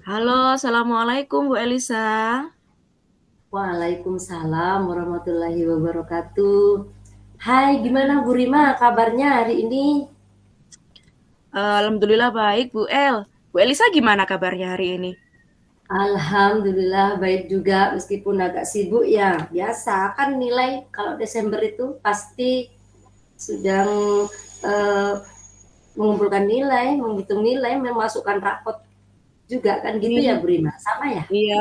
Halo, assalamualaikum Bu Elisa. Waalaikumsalam warahmatullahi wabarakatuh. Hai, gimana Bu Rima kabarnya hari ini? Alhamdulillah baik Bu El. Bu Elisa gimana kabarnya hari ini? Alhamdulillah baik juga meskipun agak sibuk ya. Biasa kan nilai kalau Desember itu pasti sedang eh, mengumpulkan nilai, menghitung nilai, memasukkan rapot juga kan gitu ya Iya, Bu Rima. Sama ya? iya.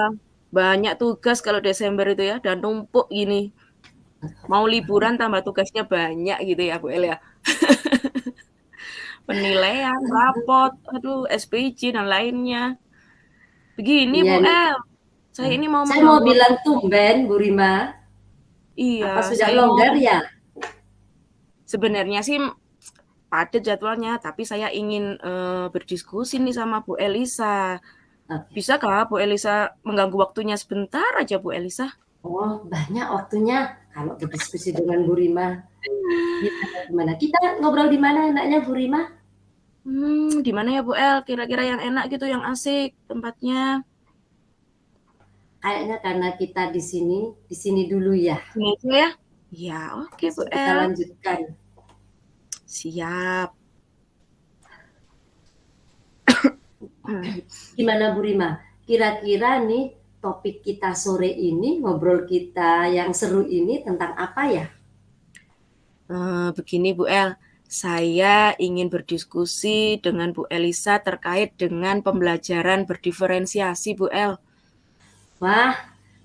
Banyak tugas kalau Desember itu ya, dan numpuk gini. Mau liburan tambah tugasnya banyak gitu ya Bu El ya. Penilaian, rapot, aduh, SPJ dan lainnya. Begini Iya Bu nih. El, saya ini mau Saya mau mengganggu waktu. bilang tumben Bu Rima. Iya, Apa sudah saya mau longgar ya? sebenarnya sih padat jadwalnya, tapi saya ingin berdiskusi nih sama Bu Elisa. Oke. Bisakah Bu Elisa mengganggu waktunya sebentar aja Bu Elisa? Oh, banyak waktunya kalau berdiskusi dengan Bu Rima. Gimana, gimana? Kita ngobrol di mana enaknya Bu Rima? Di mana ya Bu El? Kira-kira yang enak gitu, yang asik tempatnya. Kayaknya karena kita di sini dulu ya. Sini aja ya? Ya, oke Bu Besok kita El. lanjutkan. Siap. Gimana Bu Rima? Kira-kira nih topik kita sore ini, ngobrol kita yang seru ini tentang apa ya? Begini Bu El, saya ingin berdiskusi dengan Bu Elisa terkait dengan pembelajaran berdiferensiasi Bu El. Wah,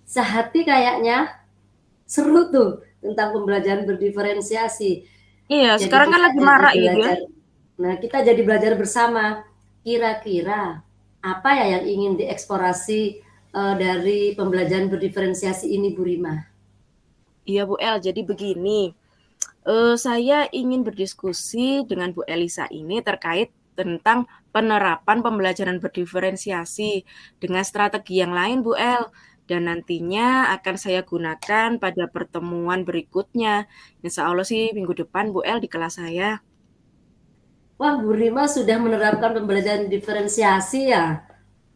sehati kayaknya seru tuh tentang pembelajaran berdiferensiasi. Iya, Jadi sekarang kan kita lagi jadi marak gitu ya. belajar. Nah, kita jadi belajar bersama. Kira-kira apa ya yang ingin dieksplorasi dari pembelajaran berdiferensiasi ini, Bu Rima? Iya Bu El, jadi begini. Saya ingin berdiskusi dengan Bu Elisa ini terkait tentang penerapan pembelajaran berdiferensiasi dengan strategi yang lain, Bu El. Dan nantinya akan saya gunakan pada pertemuan berikutnya. Insya Allah sih minggu depan, Bu El, di kelas saya. Wah, Bu Rima sudah menerapkan pembelajaran diferensiasi ya.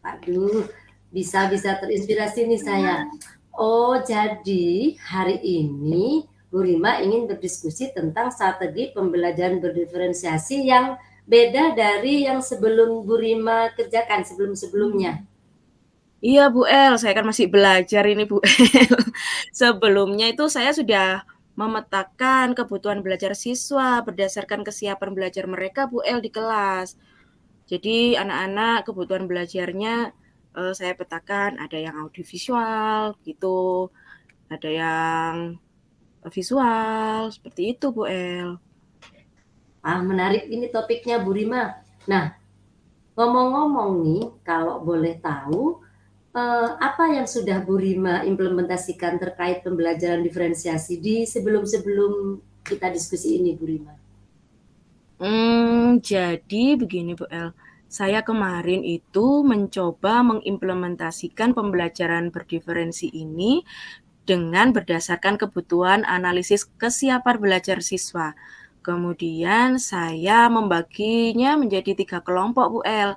Aduh, bisa-bisa terinspirasi nih saya. Oh, jadi hari ini Bu Rima ingin berdiskusi tentang strategi pembelajaran berdiferensiasi yang beda dari yang sebelum Bu Rima kerjakan sebelum-sebelumnya. Iya, Bu El, saya kan masih belajar ini, Bu El. Sebelumnya itu saya sudah memetakan kebutuhan belajar siswa berdasarkan kesiapan belajar mereka, Bu El, di kelas. Jadi anak-anak kebutuhan belajarnya saya petakan ada yang audiovisual gitu, ada yang visual, seperti itu Bu El. Ah, menarik ini topiknya Bu Rima. Nah, ngomong-ngomong nih, kalau boleh tahu, apa yang sudah Bu Rima implementasikan terkait pembelajaran diferensiasi di sebelum-sebelum kita diskusi ini, Bu Rima? Jadi begini Bu El, saya kemarin itu mencoba mengimplementasikan pembelajaran berdiferensi ini dengan berdasarkan kebutuhan analisis kesiapan belajar siswa. Kemudian saya membaginya menjadi 3 kelompok Bu El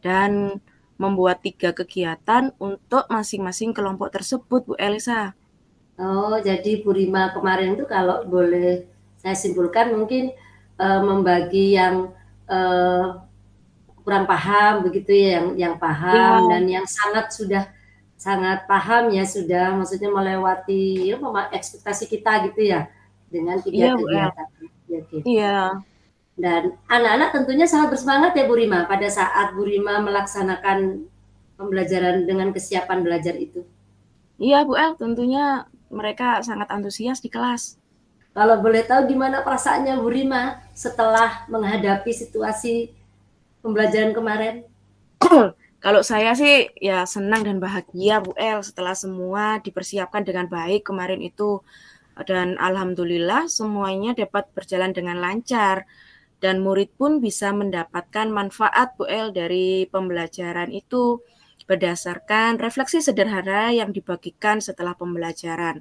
dan membuat 3 kegiatan untuk masing-masing kelompok tersebut Bu Elisa. Oh, jadi Bu Rima kemarin itu kalau boleh saya simpulkan mungkin membagi yang eh, kurang paham begitu ya, yang paham Iya, dan yang sangat paham ya sudah maksudnya melewati ya, ekspektasi kita gitu ya dengan tiga iya Bu El. kegiatan. Ya, oke. Iya. Dan anak-anak tentunya sangat bersemangat ya Bu Rima pada saat Bu Rima melaksanakan pembelajaran dengan kesiapan belajar itu. Iya Bu El, tentunya mereka sangat antusias di kelas. Kalau boleh tahu gimana perasaannya Bu Rima setelah menghadapi situasi pembelajaran kemarin? Kalau saya sih ya senang dan bahagia Bu El setelah semua dipersiapkan dengan baik kemarin itu. Dan alhamdulillah semuanya dapat berjalan dengan lancar dan murid pun bisa mendapatkan manfaat Bu El dari pembelajaran itu berdasarkan refleksi sederhana yang dibagikan setelah pembelajaran.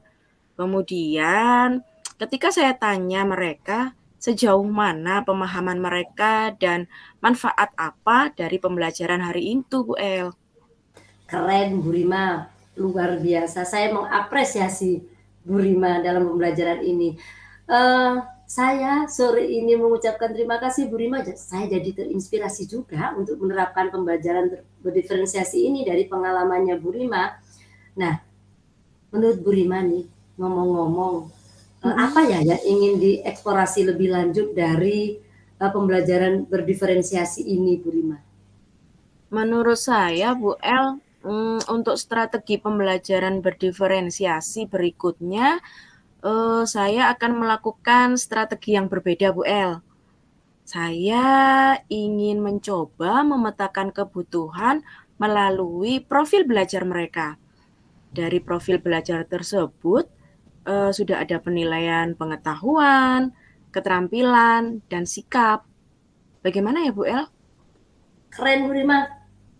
Kemudian ketika saya tanya mereka, sejauh mana pemahaman mereka dan manfaat apa dari pembelajaran hari itu, Bu El. Keren Bu Rima, luar biasa. Saya mengapresiasi Bu Rima dalam pembelajaran ini. Saya sore ini mengucapkan terima kasih Bu Rima. Saya jadi terinspirasi juga untuk menerapkan pembelajaran berdiferensiasi ini dari pengalamannya Bu Rima. Nah, menurut Bu Rima nih, ngomong-ngomong, apa ya yang ingin dieksplorasi lebih lanjut dari pembelajaran berdiferensiasi ini Bu Rima? Menurut saya, Bu El, untuk strategi pembelajaran berdiferensiasi berikutnya, saya akan melakukan strategi yang berbeda, Bu El. Saya ingin mencoba memetakan kebutuhan melalui profil belajar mereka. Dari profil belajar tersebut, sudah ada penilaian pengetahuan, keterampilan, dan sikap. Bagaimana ya, Bu El? Keren Bu Rima,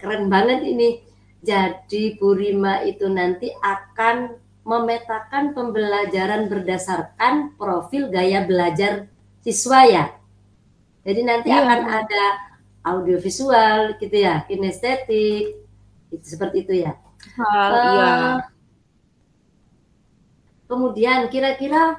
keren banget ini. Jadi Bu Rima itu nanti akan memetakan pembelajaran berdasarkan profil gaya belajar siswa ya. Jadi nanti Iya, akan ada audiovisual gitu ya, kinestetik, itu seperti itu ya. iya. Kemudian kira-kira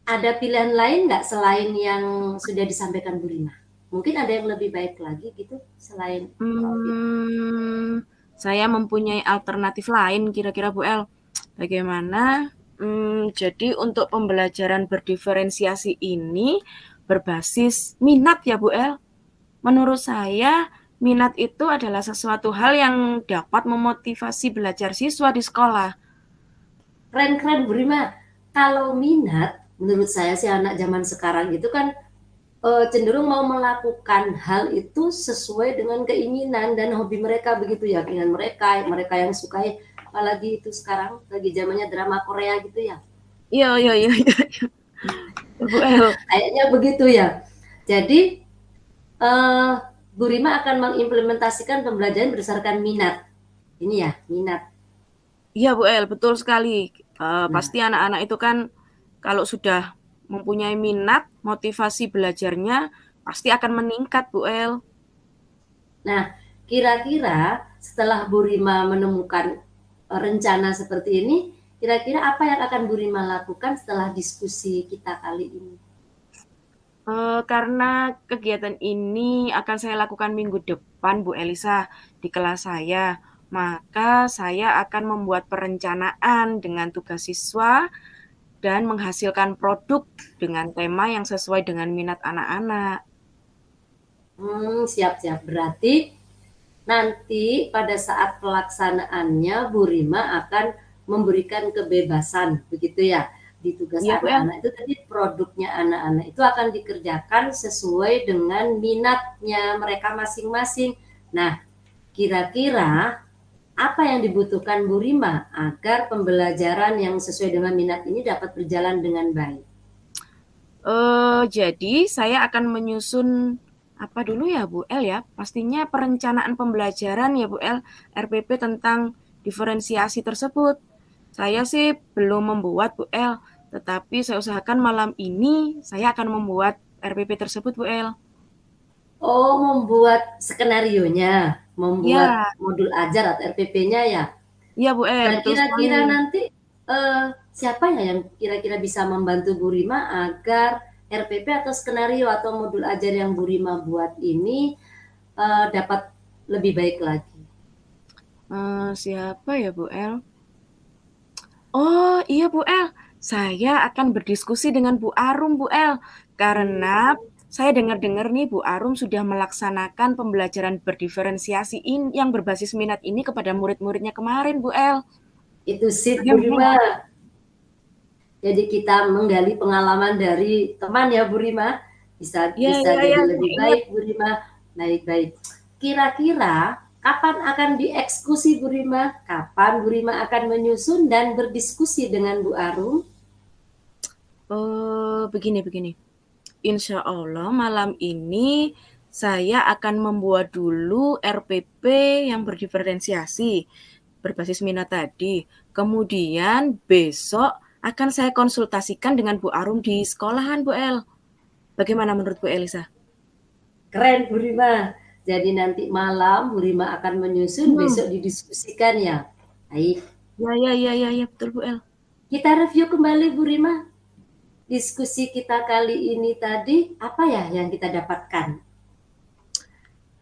ada pilihan lain nggak selain yang sudah disampaikan Bu Rima? Mungkin ada yang lebih baik lagi gitu selain profil. Saya mempunyai alternatif lain kira-kira Bu El. Bagaimana? Jadi untuk pembelajaran berdiferensiasi ini berbasis minat ya Bu El. Menurut saya minat itu adalah sesuatu hal yang dapat memotivasi belajar siswa di sekolah. Keren-keren Bu Rima. Kalau minat, menurut saya sih anak zaman sekarang itu kan cenderung mau melakukan hal itu sesuai dengan keinginan dan hobi mereka begitu ya, keinginan mereka yang sukai, apalagi itu sekarang lagi zamannya drama Korea gitu ya. Iya, iya, iya, iya. Bu El. Kayaknya begitu ya. Jadi Bu Rima akan mengimplementasikan pembelajaran berdasarkan minat. Ini ya, minat. Iya Bu El, betul sekali. Nah, Pasti anak-anak itu kan kalau sudah mempunyai minat, motivasi belajarnya pasti akan meningkat Bu El. nah kira-kira setelah Bu Rima menemukan rencana seperti ini, kira-kira apa yang akan Bu Rima lakukan setelah diskusi kita kali ini? Karena kegiatan ini akan saya lakukan minggu depan Bu Elisa di kelas saya, maka saya akan membuat perencanaan dengan tugas siswa dan menghasilkan produk dengan tema yang sesuai dengan minat anak-anak. Siap-siap. Berarti nanti pada saat pelaksanaannya Bu Rima akan memberikan kebebasan, begitu ya. Di tugas Iya Bu El. anak-anak itu tadi produknya anak-anak itu akan dikerjakan sesuai dengan minatnya mereka masing-masing. Nah, kira-kira apa yang dibutuhkan Bu Rima agar pembelajaran yang sesuai dengan minat ini dapat berjalan dengan baik? Jadi saya akan menyusun apa dulu ya Bu El ya? Pastinya perencanaan pembelajaran ya Bu El, RPP tentang diferensiasi tersebut. Saya sih belum membuat Bu El, tetapi saya usahakan malam ini saya akan membuat RPP tersebut Bu El. Oh, membuat skenarionya, membuat Ya, modul ajar atau RPP-nya ya. iya Bu El, Nah, betul sekali. kira-kira nanti siapa ya yang kira-kira bisa membantu Bu Rima agar RPP atau skenario atau modul ajar yang Bu Rima buat ini dapat lebih baik lagi? Siapa ya Bu El? Oh iya Bu El, saya akan berdiskusi dengan Bu Arum Bu El, karena saya dengar-dengar nih Bu Arum sudah melaksanakan pembelajaran berdiferensiasi yang berbasis minat ini kepada murid-muridnya kemarin Bu El. Itu sip Bu Bagaimana? Rima. Jadi kita menggali pengalaman dari teman ya Bu Rima. Bisa Ya, bisa ya, jadi ya, saya lebih ingat. baik Bu Rima. Baik-baik. Kira-kira kapan akan dieksekusi Bu Rima? Kapan Bu Rima akan menyusun dan berdiskusi dengan Bu Arum? Begini. Insya Allah malam ini saya akan membuat dulu RPP yang berdiferensiasi berbasis minat tadi. Kemudian besok akan saya konsultasikan dengan Bu Arum di sekolahan Bu El. Bagaimana menurut Bu Elisa? Keren Bu Rima. Jadi nanti malam Bu Rima akan menyusun, Hmm. besok didiskusikan ya. Baik. Ya, betul Bu El. Kita review kembali Bu Rima. Diskusi kita kali ini tadi, apa ya yang kita dapatkan?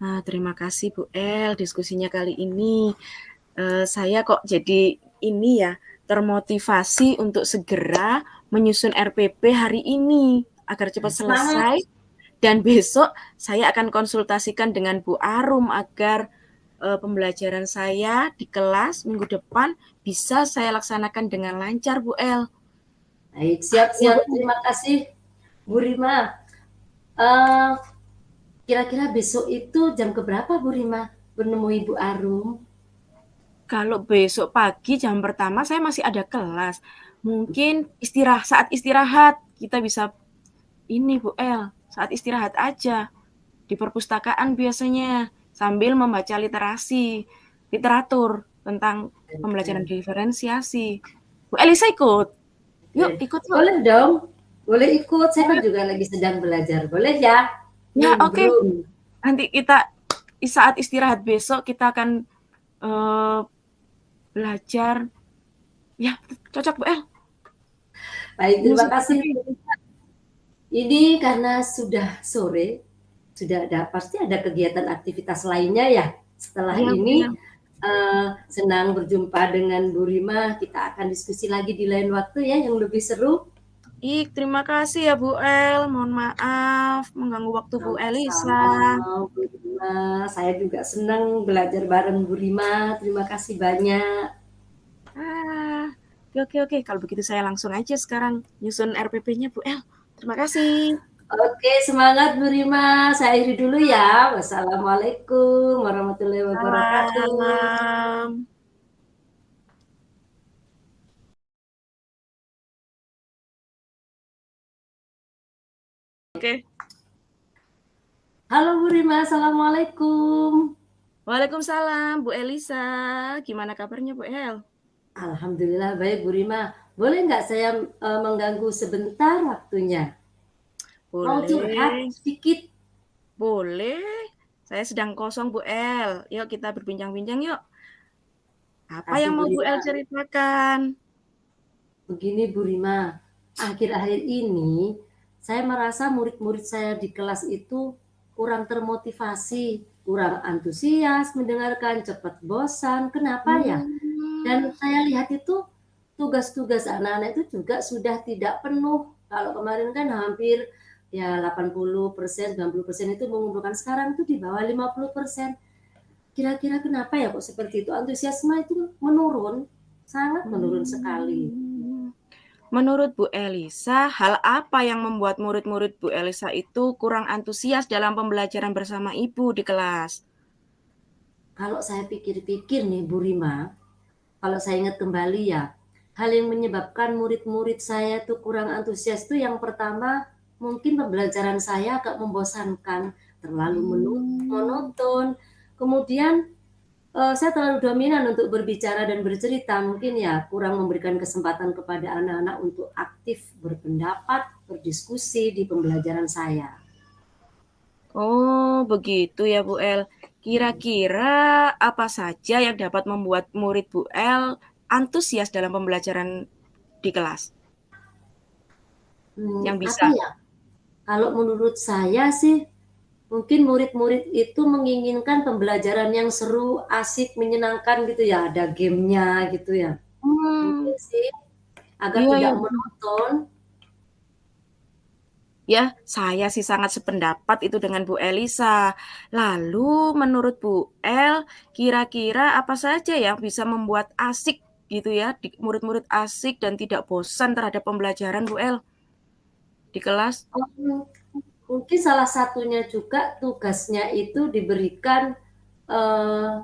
Nah, terima kasih Bu El, diskusinya kali ini. Saya kok jadi ini ya, termotivasi untuk segera menyusun RPP hari ini agar cepat Semangat. selesai. Dan besok saya akan konsultasikan dengan Bu Arum agar pembelajaran saya di kelas minggu depan bisa saya laksanakan dengan lancar, Bu El. Baik, Ya, Bu siap-siap. El. Terima kasih Bu Rima. Kira-kira besok itu jam keberapa Bu Rima menemui Bu Arum? Kalau besok pagi jam pertama saya masih ada kelas. Mungkin saat istirahat kita bisa ini Bu El, saat istirahat aja di perpustakaan biasanya sambil membaca literatur tentang pembelajaran diferensiasi. Bu Elisa ikut? Yuk, ikut yuk. Boleh dong, boleh ikut. Saya kan Boleh. juga lagi sedang belajar. Boleh ya? Ya, oke. Nimbrung. Nanti kita saat istirahat besok kita akan belajar. Ya, cocok Bu El. Baik, terima Nyusun kasih. RPP. Ini karena sudah sore, sudah pasti ada kegiatan aktivitas lainnya ya. Setelah Iya, Bu ini El. senang berjumpa dengan Bu Rima. Kita akan diskusi lagi di lain waktu ya yang lebih seru. Terima kasih ya Bu El. Mohon maaf mengganggu waktu Bu Elisa. Sama-sama Bu Rima. Saya juga senang belajar bareng Bu Rima. Terima kasih banyak. Oke. Kalau begitu saya langsung aja sekarang nyusun RPP-nya Bu El. Terima kasih. Oke, semangat Bu Rima. Saya akhiri dulu ya. Wassalamualaikum warahmatullahi wabarakatuh. Salam. Oke. Halo Bu Rima, Assalamualaikum. Waalaikumsalam Bu Elisa. Gimana kabarnya Bu El? Alhamdulillah baik Bu Rima. Boleh nggak saya mengganggu sebentar waktunya? Mau curhat Boleh. sedikit? Boleh. Saya sedang kosong Bu El. Yuk kita berbincang-bincang yuk. Apa Kasih yang Bu mau Bu Rima. El ceritakan? Begini Bu Rima, akhir-akhir ini saya merasa murid-murid saya di kelas itu kurang termotivasi, kurang antusias mendengarkan, cepat bosan. Kenapa ya? Dan saya lihat itu tugas-tugas anak-anak itu juga sudah tidak penuh. Kalau kemarin kan hampir ya 80%, 90% itu mengumpulkan, sekarang itu di bawah 50%. Kira-kira kenapa ya kok seperti itu? Antusiasme itu menurun, sangat menurun sekali. Menurut Bu Elisa, hal apa yang membuat murid-murid Bu Elisa itu kurang antusias dalam pembelajaran bersama Ibu di kelas? Kalau saya pikir-pikir nih Bu Rima, kalau saya ingat kembali ya, hal yang menyebabkan murid-murid saya tuh kurang antusias tuh yang pertama mungkin pembelajaran saya agak membosankan, terlalu monoton. Kemudian saya terlalu dominan untuk berbicara dan bercerita, mungkin ya kurang memberikan kesempatan kepada anak-anak untuk aktif berpendapat, berdiskusi di pembelajaran saya. Oh, begitu ya Bu El. Kira-kira apa saja yang dapat membuat murid Bu El antusias dalam pembelajaran di kelas? Yang Apa bisa. ya? Kalau menurut saya sih mungkin murid-murid itu menginginkan pembelajaran yang seru, asik, menyenangkan gitu ya, ada gamenya gitu ya. Mungkin sih agar Iya. tidak monoton. Ya, saya sih sangat sependapat itu dengan Bu Elisa. Lalu menurut Bu El, kira-kira apa saja yang bisa membuat asik gitu ya, murid-murid asik dan tidak bosan terhadap pembelajaran Bu El di kelas? Mungkin salah satunya juga tugasnya itu diberikan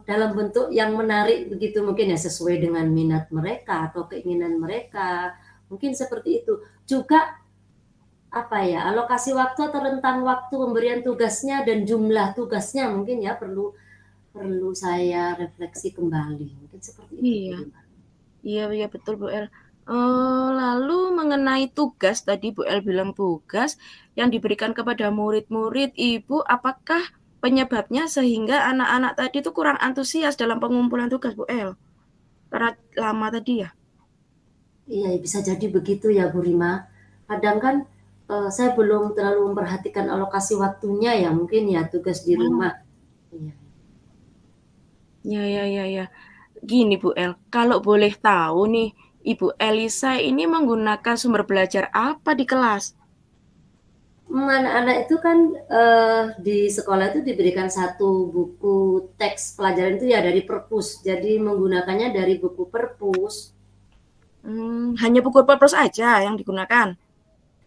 dalam bentuk yang menarik begitu, mungkin ya sesuai dengan minat mereka atau keinginan mereka. Mungkin seperti itu. Juga apa ya, alokasi waktu atau rentang waktu pemberian tugasnya dan jumlah tugasnya mungkin ya perlu saya refleksi kembali. Mungkin seperti itu Bu Iya, Rima. iya betul Bu El. Lalu mengenai tugas tadi Bu El bilang tugas yang diberikan kepada murid-murid, Ibu, apakah penyebabnya sehingga anak-anak tadi tuh kurang antusias dalam pengumpulan tugas Bu El? Karena lama tadi ya? Iya, bisa jadi begitu ya Bu Rima. Kadang kan saya belum terlalu memperhatikan alokasi waktunya ya, mungkin ya tugas di Oh, rumah. Iya. ya. Gini Bu El, kalau boleh tahu nih, Ibu Elisa ini menggunakan sumber belajar apa di kelas? Anak-anak itu kan di sekolah itu diberikan satu buku teks pelajaran itu ya dari perpus. Jadi menggunakannya dari buku perpus. Hanya buku purpose aja yang digunakan?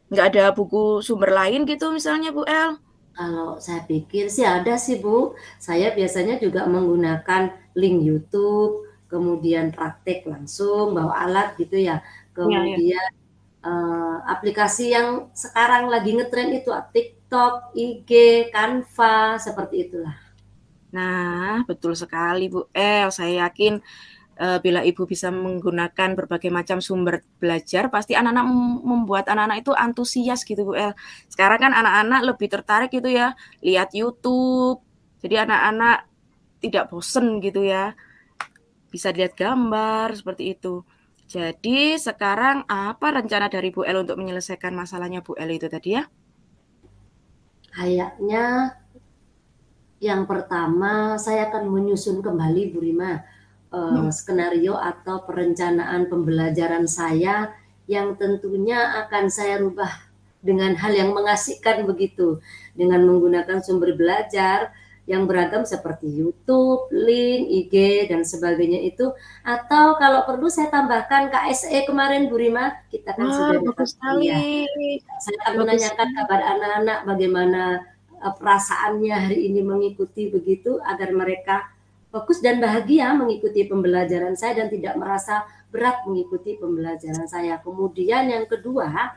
Nggak ada buku sumber lain gitu misalnya Bu El? Kalau saya pikir sih ada sih Bu. Saya biasanya juga menggunakan link YouTube, kemudian praktek langsung bawa alat gitu ya. Ya. Kemudian aplikasi yang sekarang lagi ngetren itu TikTok, IG, Canva, seperti itulah. Nah, betul sekali Bu El. Saya yakin bila Ibu bisa menggunakan berbagai macam sumber belajar, pasti anak-anak membuat anak-anak itu antusias gitu Bu El. Sekarang kan anak-anak lebih tertarik gitu ya, lihat YouTube. Jadi anak-anak tidak bosen gitu ya, bisa lihat gambar seperti itu. Jadi sekarang apa rencana dari Bu El untuk menyelesaikan masalahnya Bu El itu tadi ya? Kayaknya yang pertama saya akan menyusun kembali Bu Rima skenario atau perencanaan pembelajaran saya yang tentunya akan saya rubah dengan hal yang mengasihkan begitu, dengan menggunakan sumber belajar yang beragam seperti YouTube, link, IG, dan sebagainya itu. Atau kalau perlu saya tambahkan KSE kemarin Bu Rima, kita kan Wah, sudah dapat bagus kuliah. sekali. Saya akan Bagus menanyakan sekali. kabar anak-anak bagaimana perasaannya hari ini mengikuti begitu agar mereka fokus dan bahagia mengikuti pembelajaran saya dan tidak merasa berat mengikuti pembelajaran saya. Kemudian yang kedua,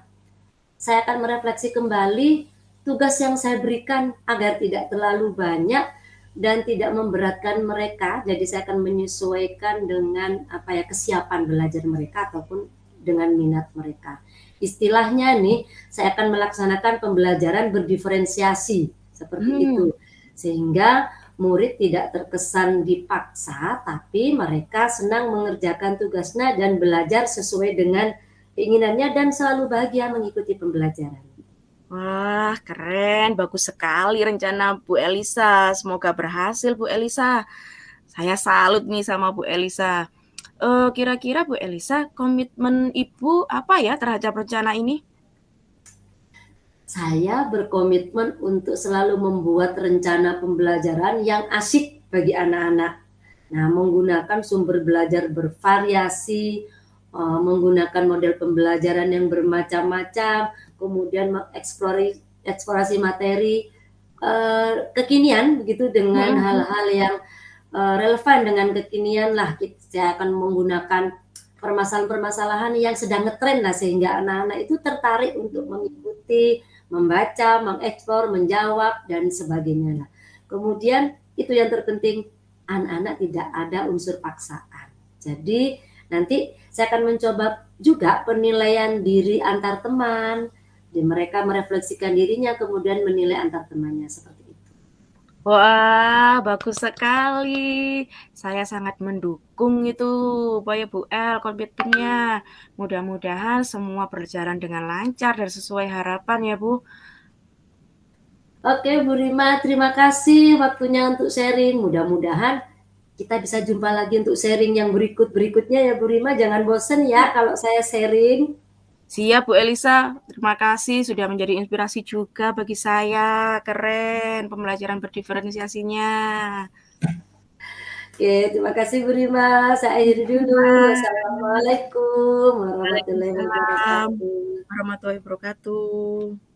saya akan merefleksi kembali tugas yang saya berikan agar tidak terlalu banyak dan tidak memberatkan mereka. Jadi saya akan menyesuaikan dengan kesiapan belajar mereka ataupun dengan minat mereka. Istilahnya nih, saya akan melaksanakan pembelajaran berdiferensiasi seperti itu. Sehingga murid tidak terkesan dipaksa, tapi mereka senang mengerjakan tugasnya dan belajar sesuai dengan keinginannya dan selalu bahagia mengikuti pembelajaran. Wah, keren. Bagus sekali rencana Bu Elisa. Semoga berhasil, Bu Elisa. Saya salut nih sama Bu Elisa. Kira-kira Bu Elisa, komitmen Ibu apa ya terhadap rencana ini? Saya berkomitmen untuk selalu membuat rencana pembelajaran yang asik bagi anak-anak. Nah, menggunakan sumber belajar bervariasi, menggunakan model pembelajaran yang bermacam-macam, kemudian mengeksplorasi materi kekinian begitu dengan hal-hal yang relevan dengan kekinian lah. Saya akan menggunakan permasalahan-permasalahan yang sedang ngetren lah sehingga anak-anak itu tertarik untuk mengikuti, membaca, mengeksplor, menjawab dan sebagainya lah. Kemudian itu yang terpenting, anak-anak tidak ada unsur paksaan. Jadi nanti saya akan mencoba juga penilaian diri antar teman, di mereka merefleksikan dirinya kemudian menilai antar temannya seperti itu. Wah, bagus sekali. Saya sangat mendukung itu upaya Bu El komitmennya. Mudah-mudahan semua berjalan dengan lancar dan sesuai harapan ya Bu. Oke Bu Rima, terima kasih waktunya untuk sharing. Mudah-mudahan kita bisa jumpa lagi untuk sharing yang berikut-berikutnya ya Bu Rima. Jangan bosen ya kalau saya sharing. Siap Bu Elisa, terima kasih sudah menjadi inspirasi juga bagi saya. Keren pembelajaran berdiferensiasinya. Oke, terima kasih Bu Rima. Saya akhiri dulu. Wassalamualaikum warahmatullahi Waalaikumsalam wabarakatuh. warahmatullahi wabarakatuh.